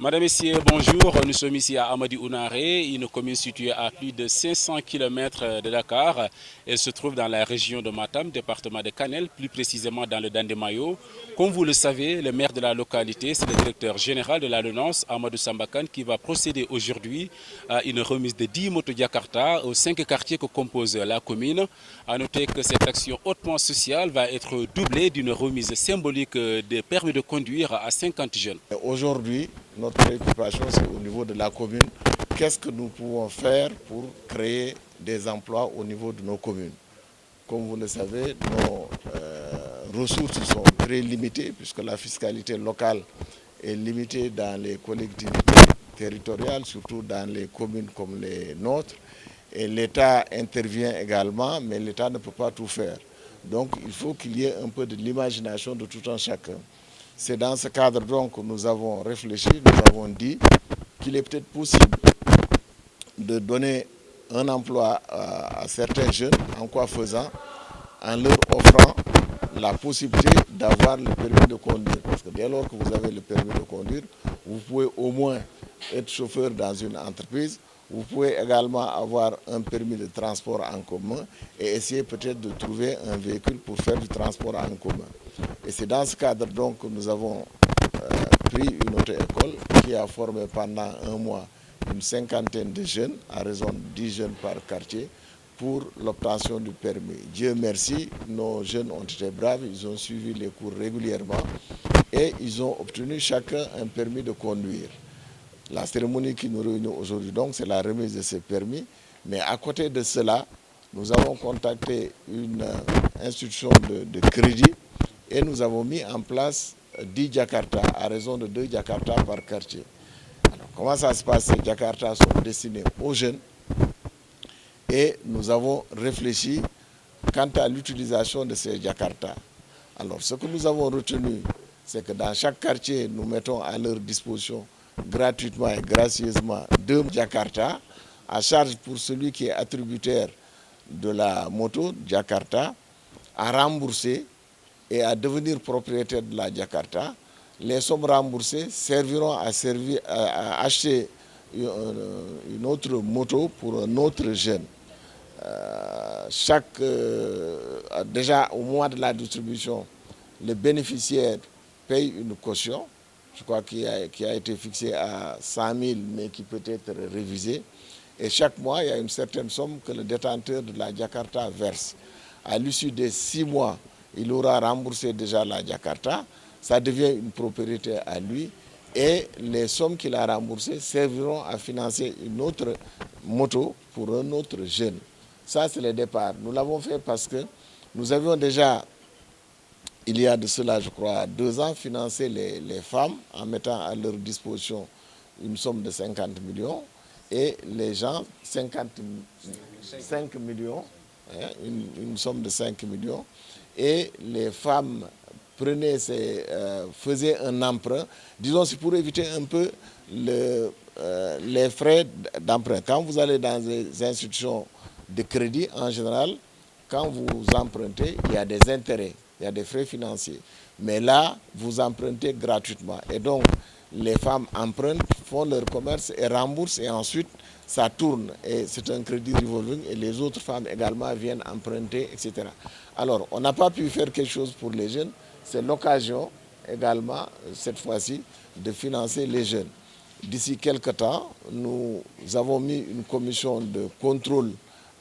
Madame, Messieurs, bonjour. Nous sommes ici à Amadi Ounaré, une commune située à plus de 500 km de Dakar. Elle se trouve dans la région de Matam, département de Kanel, plus précisément dans le Dandemayo. Comme vous le savez, le maire de la localité, c'est le directeur général de la LONASE, Amadou Sambakan, qui va procéder aujourd'hui à une remise de 10 motos Jakarta aux 5 quartiers que compose la commune. À noter que cette action hautement sociale va être doublée d'une remise symbolique des permis de conduire à 50 jeunes. Aujourd'hui, notre préoccupation, c'est au niveau de la commune. Qu'est-ce que nous pouvons faire pour créer des emplois au niveau de nos communes? Comme vous le savez, nos ressources sont très limitées puisque la fiscalité locale est limitée dans les collectivités territoriales, surtout dans les communes comme les nôtres. Et l'État intervient également, mais l'État ne peut pas tout faire. Donc il faut qu'il y ait un peu de l'imagination de tout un chacun. C'est dans ce cadre donc que nous avons réfléchi, nous avons dit qu'il est peut-être possible de donner un emploi à certains jeunes, en quoi faisant, en leur offrant la possibilité d'avoir le permis de conduire. Parce que dès lors que vous avez le permis de conduire, vous pouvez au moins être chauffeur dans une entreprise, vous pouvez également avoir un permis de transport en commun et essayer peut-être de trouver un véhicule pour faire du transport en commun. Et c'est dans ce cadre donc que nous avons pris une auto-école qui a formé pendant un mois une cinquantaine de jeunes, à raison de 10 jeunes par quartier, pour l'obtention du permis. Dieu merci, nos jeunes ont été braves, ils ont suivi les cours régulièrement et ils ont obtenu chacun un permis de conduire. La cérémonie qui nous réunit aujourd'hui, donc, c'est la remise de ces permis. Mais à côté de cela, nous avons contacté une institution de crédit et nous avons mis en place 10 Jakarta à raison de 2 Jakarta par quartier. Alors, comment ça se passe? Ces Jakarta sont destinés aux jeunes et nous avons réfléchi quant à l'utilisation de ces Jakarta. Alors, ce que nous avons retenu, c'est que dans chaque quartier, nous mettons à leur disposition gratuitement et gracieusement 2 Jakarta à charge pour celui qui est attributaire de la moto Jakarta à rembourser et à devenir propriétaire de la Jakarta. Les sommes remboursées serviront à acheter une autre moto pour un autre jeune. Déjà au mois de la distribution, le bénéficiaire paye une caution, je crois qui a été fixée à 100 000, mais qui peut être révisée. Et chaque mois, il y a une certaine somme que le détenteur de la Jakarta verse. À l'issue des 6 mois, il aura remboursé déjà la Jakarta, ça devient une propriété à lui, et les sommes qu'il a remboursées serviront à financer une autre moto pour un autre jeune. Ça, c'est le départ. Nous l'avons fait parce que nous avions déjà, il y a de cela, je crois, 2 ans, financé les femmes en mettant à leur disposition une somme de 50 millions et les gens 5 millions, hein, une somme de 5 millions. Et les femmes faisaient un emprunt. Disons, c'est pour éviter un peu les frais d'emprunt. Quand vous allez dans des institutions de crédit, en général, quand vous empruntez, il y a des intérêts, il y a des frais financiers. Mais là, vous empruntez gratuitement. Et donc, les femmes empruntent, font leur commerce et remboursent et ensuite, ça tourne. Et c'est un crédit revolving et les autres femmes également viennent emprunter, etc. Alors, on n'a pas pu faire quelque chose pour les jeunes. C'est l'occasion également, cette fois-ci, de financer les jeunes. D'ici quelques temps, nous avons mis une commission de contrôle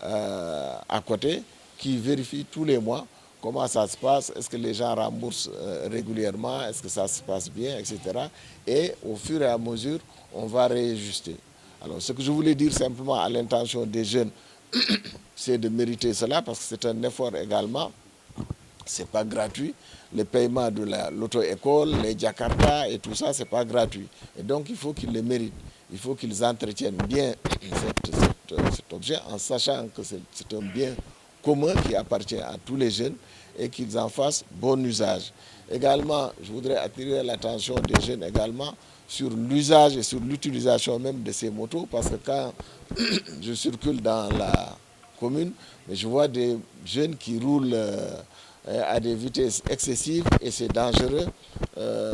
à côté qui vérifie tous les mois comment ça se passe, est-ce que les gens remboursent régulièrement, est-ce que ça se passe bien, etc. Et au fur et à mesure, on va réajuster. Alors, ce que je voulais dire simplement à l'intention des jeunes, c'est de mériter cela parce que c'est un effort également. Ce n'est pas gratuit. Le paiement de l'auto-école, les Jakarta et tout ça, ce n'est pas gratuit. Et donc, il faut qu'ils le méritent. Il faut qu'ils entretiennent bien cet objet en sachant que c'est un bien commun qui appartient à tous les jeunes et qu'ils en fassent bon usage. Également, je voudrais attirer l'attention des jeunes également sur l'usage et sur l'utilisation même de ces motos parce que quand je circule dans la commune, je vois des jeunes qui roulent à des vitesses excessives et c'est dangereux.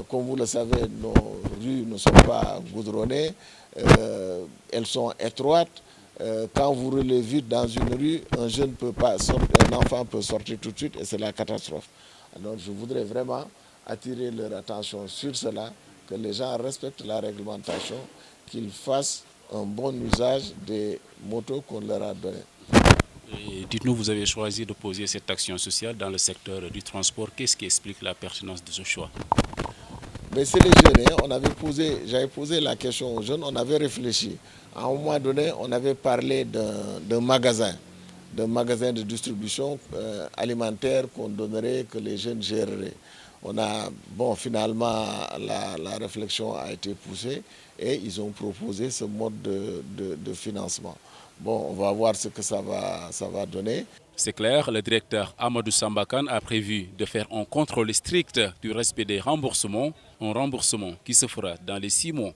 Comme vous le savez, nos rues ne sont pas goudronnées, elles sont étroites. Quand vous roulez vite dans une rue, un enfant peut sortir tout de suite et c'est la catastrophe. Alors je voudrais vraiment attirer leur attention sur cela, que les gens respectent la réglementation, qu'ils fassent un bon usage des motos qu'on leur a données. Dites-nous, vous avez choisi de poser cette action sociale dans le secteur du transport. Qu'est-ce qui explique la pertinence de ce choix? Mais c'est les jeunes, hein. J'avais posé la question aux jeunes, on avait réfléchi. À un moment donné, on avait parlé d'un magasin de distribution alimentaire qu'on donnerait, que les jeunes géreraient. Finalement, la réflexion a été poussée et ils ont proposé ce mode de financement. Bon, on va voir ce que ça va donner. C'est clair, le directeur Amadou Sambakan a prévu de faire un contrôle strict du respect des remboursements, un remboursement qui se fera dans les 6 mois.